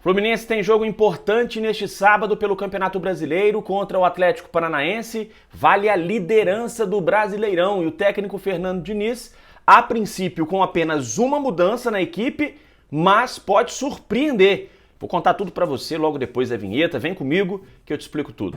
Fluminense tem jogo importante neste sábado pelo Campeonato Brasileiro contra o Atlético Paranaense. Vale a liderança do Brasileirão e o técnico Fernando Diniz, a princípio com apenas uma mudança na equipe, mas pode surpreender. Vou contar tudo pra você logo depois da vinheta. Vem comigo que eu te explico tudo.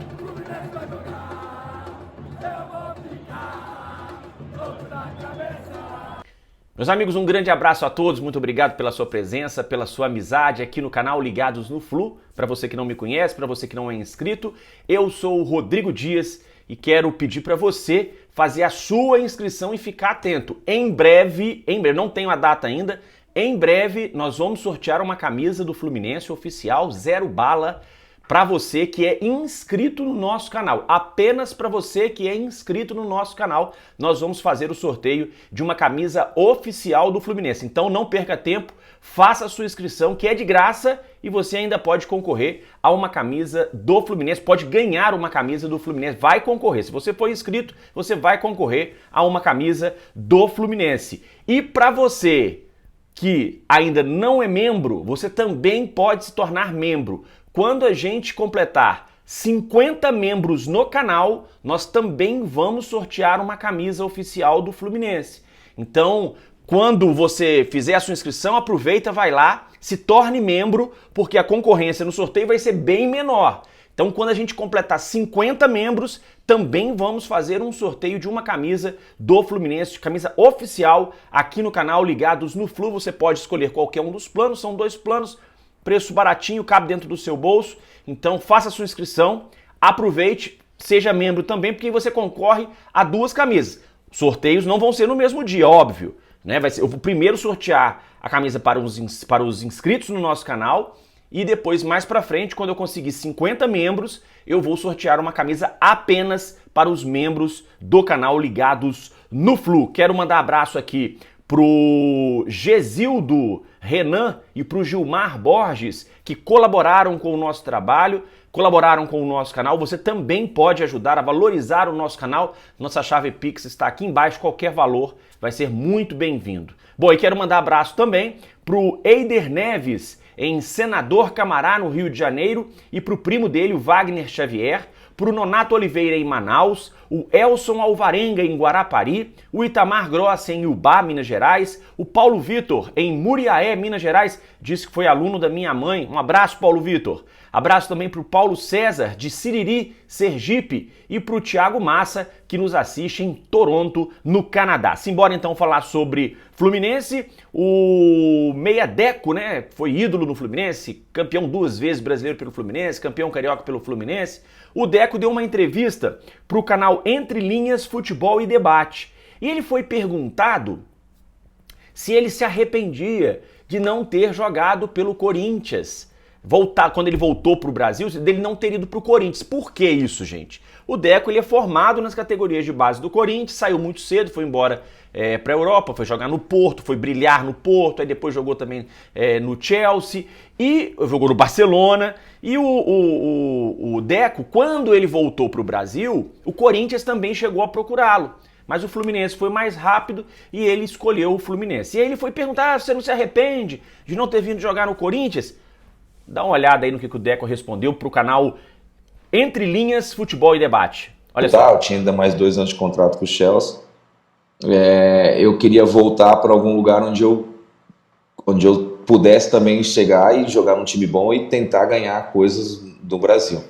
Meus amigos, um grande abraço a todos, muito obrigado pela sua presença, pela sua amizade aqui no canal Ligados no Flu. Para você que não me conhece, para você que não é inscrito, eu sou o Rodrigo Dias e quero pedir para você fazer a sua inscrição e ficar atento. Em breve, não tenho a data ainda, em breve nós vamos sortear uma camisa do Fluminense oficial, 0 bala, para você que é inscrito no nosso canal. Apenas para você que é inscrito no nosso canal, nós vamos fazer o sorteio de uma camisa oficial do Fluminense. Então não perca tempo, faça a sua inscrição, que é de graça, e você ainda pode concorrer a uma camisa do Fluminense, pode ganhar uma camisa do Fluminense, vai concorrer. Se você for inscrito, você vai concorrer a uma camisa do Fluminense. E para você que ainda não é membro, você também pode se tornar membro. Quando a gente completar 50 membros no canal, nós também vamos sortear uma camisa oficial do Fluminense. Então, quando você fizer a sua inscrição, aproveita, vai lá, se torne membro, porque a concorrência no sorteio vai ser bem menor. Então, quando a gente completar 50 membros, também vamos fazer um sorteio de uma camisa do Fluminense, camisa oficial, aqui no canal Ligados no Flu. Você pode escolher qualquer um dos planos, são 2 planos, preço baratinho, cabe dentro do seu bolso. Então faça a sua inscrição, aproveite, seja membro também, porque você concorre a 2 camisas. Sorteios não vão ser no mesmo dia, óbvio, né? Vai ser, eu vou primeiro sortear a camisa para os inscritos no nosso canal e depois, mais pra frente, quando eu conseguir 50 membros, eu vou sortear uma camisa apenas para os membros do canal Ligados no Flu. Quero mandar abraço aqui pro Gesildo Renan e pro Gilmar Borges, que colaboraram com o nosso trabalho, colaboraram com o nosso canal. Você também pode ajudar a valorizar o nosso canal. Nossa chave Pix está aqui embaixo, qualquer valor vai ser muito bem-vindo. Bom, e quero mandar abraço também pro Eider Neves, em Senador Camará, no Rio de Janeiro, e pro primo dele, o Wagner Xavier, pro Nonato Oliveira em Manaus, o Elson Alvarenga em Guarapari, o Itamar Grossi em Ubá, Minas Gerais, o Paulo Vitor em Muriaé, Minas Gerais, disse que foi aluno da minha mãe. Um abraço, Paulo Vitor. Abraço também pro Paulo César, de Siriri, Sergipe, e pro Thiago Massa, que nos assiste em Toronto, no Canadá. Simbora então falar sobre Fluminense. O Meia Deco, né, foi ídolo no Fluminense, campeão 2 vezes brasileiro pelo Fluminense, campeão carioca pelo Fluminense. O Deco deu uma entrevista pro canal Entre Linhas Futebol e Debate. E ele foi perguntado se ele se arrependia de não ter jogado pelo Corinthians. Quando ele voltou para o Brasil, dele não ter ido para o Corinthians. Por que isso, gente? O Deco ele é formado nas categorias de base do Corinthians, saiu muito cedo, foi embora para a Europa, foi jogar no Porto, foi brilhar no Porto, aí depois jogou também no Chelsea, e jogou no Barcelona. E o Deco, quando ele voltou para o Brasil, o Corinthians também chegou a procurá-lo. Mas o Fluminense foi mais rápido e ele escolheu o Fluminense. E aí ele foi perguntar, você não se arrepende de não ter vindo jogar no Corinthians? Dá uma olhada aí no que o Deco respondeu pro canal Entre Linhas Futebol e Debate. Olha só. Eu tinha ainda mais 2 anos de contrato com o Chelsea. Eu queria voltar para algum lugar onde eu pudesse também chegar e jogar num time bom e tentar ganhar coisas do Brasil.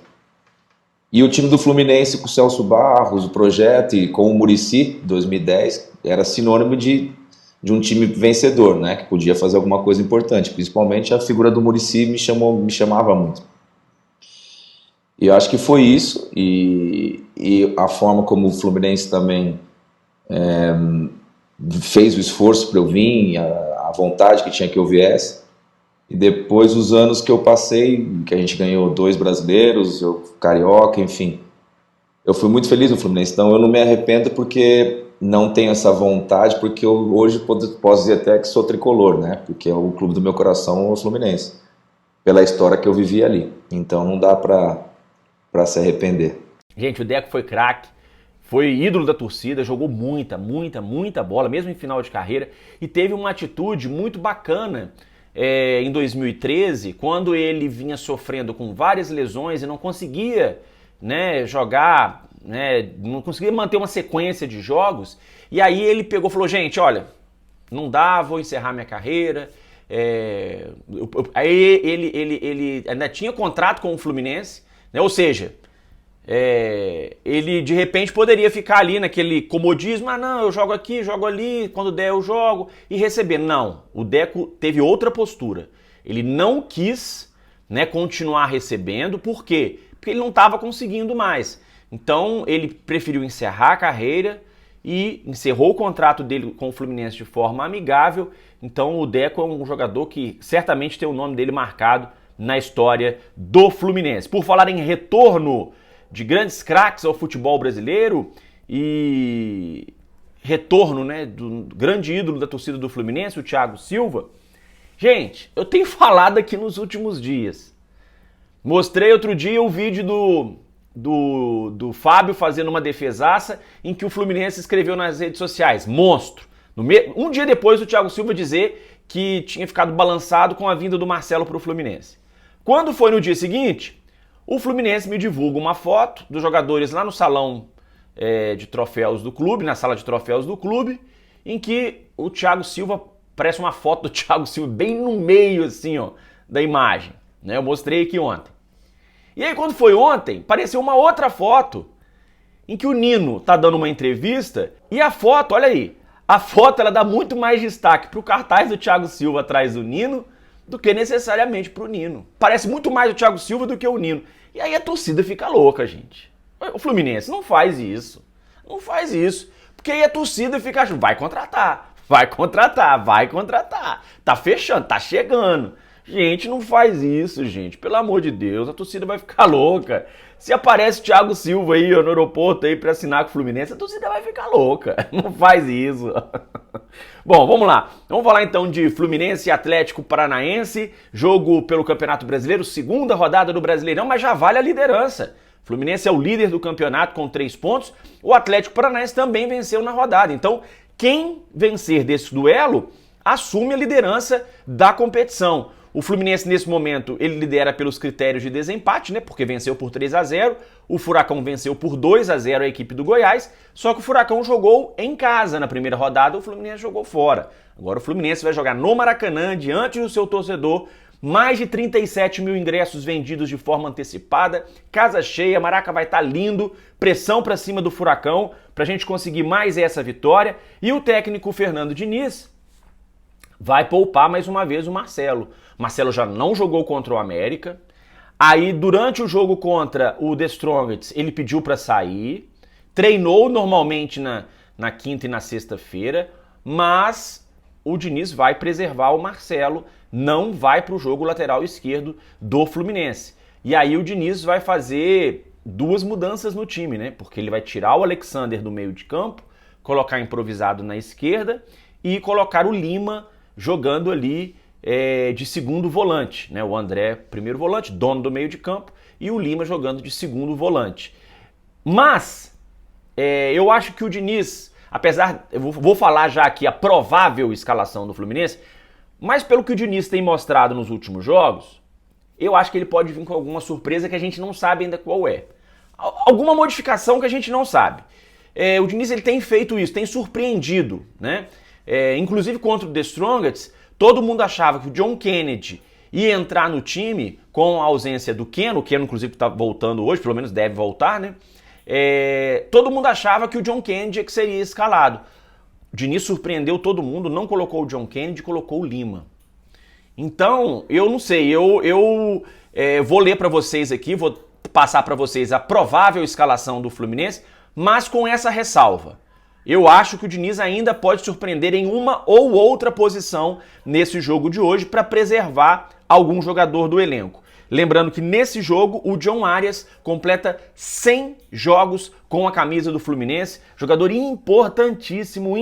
E o time do Fluminense com o Celso Barros, o projeto, e com o Muricy, 2010, era sinônimo de um time vencedor, né, que podia fazer alguma coisa importante. Principalmente a figura do Muricy me chamava muito. E eu acho que foi isso, e a forma como o Fluminense também fez o esforço para eu vir, a vontade que tinha que eu viesse. E depois os anos que eu passei, que a gente ganhou 2 brasileiros, eu carioca, enfim. Eu fui muito feliz no Fluminense, então eu não me arrependo porque não tenho essa vontade, porque eu hoje posso dizer até que sou tricolor, né? Porque o clube do meu coração é o Fluminense, pela história que eu vivi ali. Então não dá pra se arrepender. Gente, o Deco foi craque, foi ídolo da torcida, jogou muita bola, mesmo em final de carreira, e teve uma atitude muito bacana em 2013, quando ele vinha sofrendo com várias lesões e não conseguia, né, jogar, né, não conseguia manter uma sequência de jogos, e aí ele pegou e falou, gente, olha, não dá, vou encerrar minha carreira. Aí ele ainda tinha contrato com o Fluminense, né, ou seja, ele de repente poderia ficar ali naquele comodismo, não, eu jogo aqui, jogo ali, quando der eu jogo, e receber. Não, o Deco teve outra postura. Ele não quis, né, continuar recebendo, por quê? Porque ele não estava conseguindo mais. Então ele preferiu encerrar a carreira e encerrou o contrato dele com o Fluminense de forma amigável. Então o Deco é um jogador que certamente tem o nome dele marcado na história do Fluminense. Por falar em retorno de grandes craques ao futebol brasileiro e retorno, né, do grande ídolo da torcida do Fluminense, o Thiago Silva. Gente, eu tenho falado aqui nos últimos dias. Mostrei outro dia o vídeo do Fábio fazendo uma defesaça em que o Fluminense escreveu nas redes sociais, monstro. Um dia depois o Thiago Silva dizer que tinha ficado balançado com a vinda do Marcelo para o Fluminense. Quando foi no dia seguinte, o Fluminense me divulga uma foto dos jogadores lá no salão de troféus do clube, na sala de troféus do clube, em que o Thiago Silva, parece uma foto do Thiago Silva bem no meio assim, ó, da imagem. Né? Eu mostrei aqui ontem. E aí quando foi ontem, apareceu uma outra foto em que o Nino tá dando uma entrevista e a foto, olha aí, a foto ela dá muito mais destaque pro cartaz do Thiago Silva atrás do Nino do que necessariamente pro Nino. Parece muito mais o Thiago Silva do que o Nino. E aí a torcida fica louca, gente. O Fluminense não faz isso. Não faz isso. Porque aí a torcida fica achando, vai contratar, vai contratar, vai contratar. Tá fechando, tá chegando. Gente, não faz isso, gente. Pelo amor de Deus, a torcida vai ficar louca. Se aparece o Thiago Silva aí no aeroporto aí pra assinar com o Fluminense, a torcida vai ficar louca. Não faz isso. Bom, vamos lá. Vamos falar então de Fluminense e Atlético Paranaense. Jogo pelo Campeonato Brasileiro, segunda rodada do Brasileirão, mas já vale a liderança. Fluminense é o líder do campeonato com 3 pontos. O Atlético Paranaense também venceu na rodada. Então, quem vencer desse duelo assume a liderança da competição. O Fluminense, nesse momento, ele lidera pelos critérios de desempate, né? Porque venceu por 3-0. O Furacão venceu por 2-0 a equipe do Goiás. Só que o Furacão jogou em casa na primeira rodada, o Fluminense jogou fora. Agora o Fluminense vai jogar no Maracanã, diante do seu torcedor. Mais de 37 mil ingressos vendidos de forma antecipada. Casa cheia, Maraca vai estar lindo. Pressão para cima do Furacão para a gente conseguir mais essa vitória. E o técnico Fernando Diniz vai poupar mais uma vez o Marcelo. Marcelo já não jogou contra o América. Aí, durante o jogo contra o The Strongest, ele pediu para sair. Treinou normalmente na quinta e na sexta-feira. Mas o Diniz vai preservar o Marcelo. Não vai para o jogo lateral esquerdo do Fluminense. E aí o Diniz vai fazer 2 mudanças no time, né? Porque ele vai tirar o Alexander do meio de campo, colocar improvisado na esquerda e colocar o Lima jogando ali de segundo volante, né? O André, primeiro volante, dono do meio de campo, e o Lima jogando de segundo volante. Mas eu acho que o Diniz, apesar, eu vou falar já aqui a provável escalação do Fluminense, mas pelo que o Diniz tem mostrado nos últimos jogos, eu acho que ele pode vir com alguma surpresa que a gente não sabe ainda qual é. Alguma modificação que a gente não sabe. O Diniz ele tem feito isso, tem surpreendido, né? Inclusive contra o The Strongest, todo mundo achava que o John Kennedy ia entrar no time com a ausência do Keno. O Keno, inclusive, está voltando hoje, pelo menos deve voltar, né? Todo mundo achava que o John Kennedy é que seria escalado. O Diniz surpreendeu todo mundo, não colocou o John Kennedy, colocou o Lima. Então, eu não sei, eu vou ler para vocês aqui, vou passar para vocês a provável escalação do Fluminense, mas com essa ressalva. Eu acho que o Diniz ainda pode surpreender em uma ou outra posição nesse jogo de hoje para preservar algum jogador do elenco. Lembrando que nesse jogo o John Arias completa 100 jogos com a camisa do Fluminense, jogador importantíssimo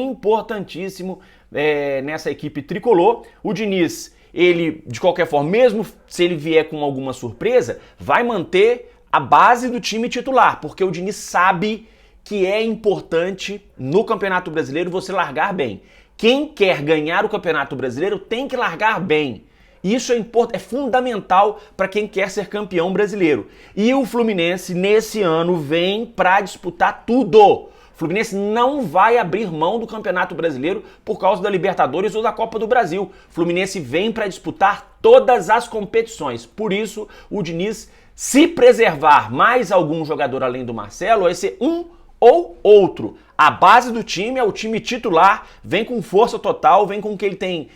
nessa equipe tricolor. O Diniz, ele de qualquer forma, mesmo se ele vier com alguma surpresa, vai manter a base do time titular, porque o Diniz sabe que é importante no Campeonato Brasileiro você largar bem. Quem quer ganhar o Campeonato Brasileiro tem que largar bem. Isso é fundamental para quem quer ser campeão brasileiro. E o Fluminense, nesse ano, vem para disputar tudo. O Fluminense não vai abrir mão do Campeonato Brasileiro por causa da Libertadores ou da Copa do Brasil. O Fluminense vem para disputar todas as competições. Por isso, o Diniz, se preservar mais algum jogador além do Marcelo, vai ser um ou outro. A base do time é o time titular, vem com força total, vem com o que ele tem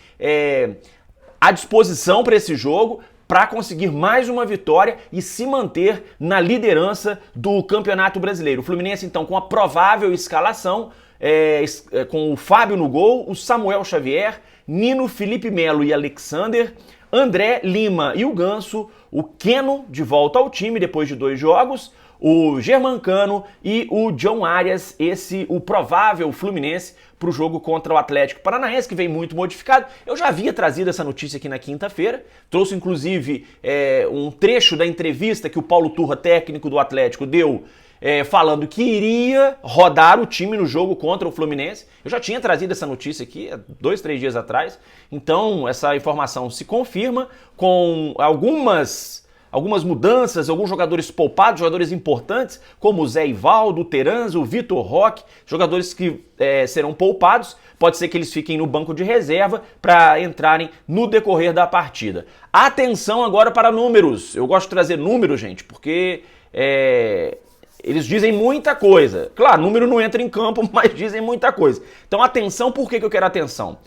à disposição para esse jogo, para conseguir mais uma vitória e se manter na liderança do Campeonato Brasileiro. O Fluminense, então, com a provável escalação, com o Fábio no gol, o Samuel Xavier, Nino, Felipe Melo e Alexander, André, Lima e o Ganso, o Keno de volta ao time depois de 2 jogos, o Germancano e o John Arias, o provável Fluminense para o jogo contra o Atlético Paranaense, que vem muito modificado. Eu já havia trazido essa notícia aqui na quinta-feira, trouxe inclusive um trecho da entrevista que o Paulo Turra, técnico do Atlético, deu falando que iria rodar o time no jogo contra o Fluminense. Eu já tinha trazido essa notícia aqui há 2, 3 dias atrás, então essa informação se confirma com algumas mudanças, alguns jogadores poupados, jogadores importantes, como o Zé Ivaldo, o Teranzo, o Vitor Roque, jogadores que serão poupados, pode ser que eles fiquem no banco de reserva para entrarem no decorrer da partida. Atenção agora para números, eu gosto de trazer números, gente, porque eles dizem muita coisa. Claro, número não entra em campo, mas dizem muita coisa. Então atenção, por que eu quero atenção?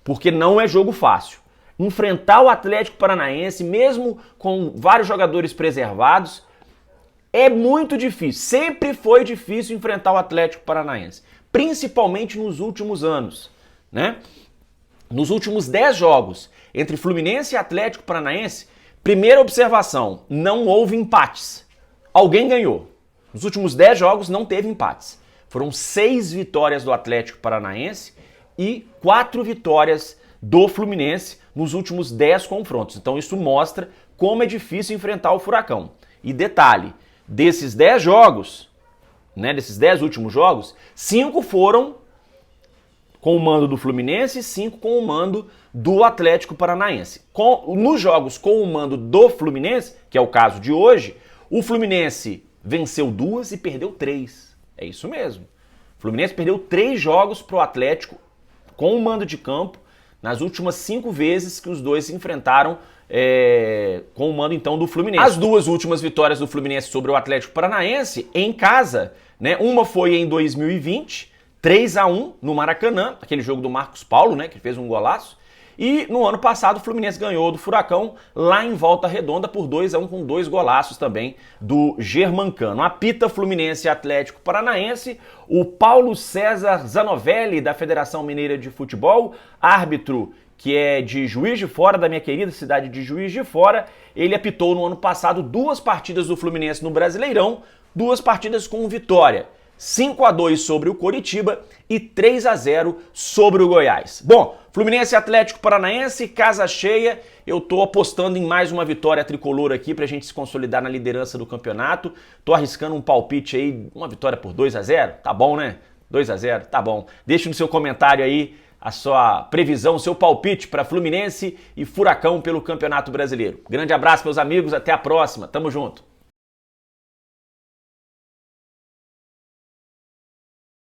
Porque não é jogo fácil. Enfrentar o Atlético Paranaense, mesmo com vários jogadores preservados, é muito difícil. Sempre foi difícil enfrentar o Atlético Paranaense, principalmente nos últimos anos, né? Nos últimos 10 jogos entre Fluminense e Atlético Paranaense, primeira observação, não houve empates. Alguém ganhou. Nos últimos 10 jogos não teve empates. Foram 6 vitórias do Atlético Paranaense e 4 vitórias do Fluminense nos últimos 10 confrontos. Então isso mostra como é difícil enfrentar o Furacão. E detalhe, desses 10 jogos, né, desses 10 últimos jogos, 5 foram com o mando do Fluminense e 5 com o mando do Atlético Paranaense. Nos jogos com o mando do Fluminense, que é o caso de hoje, o Fluminense venceu 2 e perdeu 3. É isso mesmo. O Fluminense perdeu 3 jogos para o Atlético com o mando de campo nas últimas 5 vezes que os dois se enfrentaram com o mando então do Fluminense. As 2 últimas vitórias do Fluminense sobre o Atlético Paranaense em casa, né? Uma foi em 2020, 3-1 no Maracanã, aquele jogo do Marcos Paulo, né, que fez um golaço. E no ano passado o Fluminense ganhou do Furacão lá em Volta Redonda por 2-1 com 2 golaços também do Germancano. Apita Fluminense e Atlético Paranaense, o Paulo César Zanovelli da Federação Mineira de Futebol, árbitro que é de Juiz de Fora, da minha querida cidade de Juiz de Fora. Ele apitou no ano passado 2 partidas do Fluminense no Brasileirão, 2 partidas com vitória. 5-2 sobre o Coritiba e 3-0 sobre o Goiás. Bom, Fluminense e Atlético Paranaense, casa cheia. Eu tô apostando em mais uma vitória tricolor aqui pra gente se consolidar na liderança do campeonato. Tô arriscando um palpite aí, uma vitória por 2-0. Tá bom, né? 2-0, tá bom. Deixe no seu comentário aí a sua previsão, o seu palpite para Fluminense e Furacão pelo Campeonato Brasileiro. Grande abraço, meus amigos. Até a próxima. Tamo junto.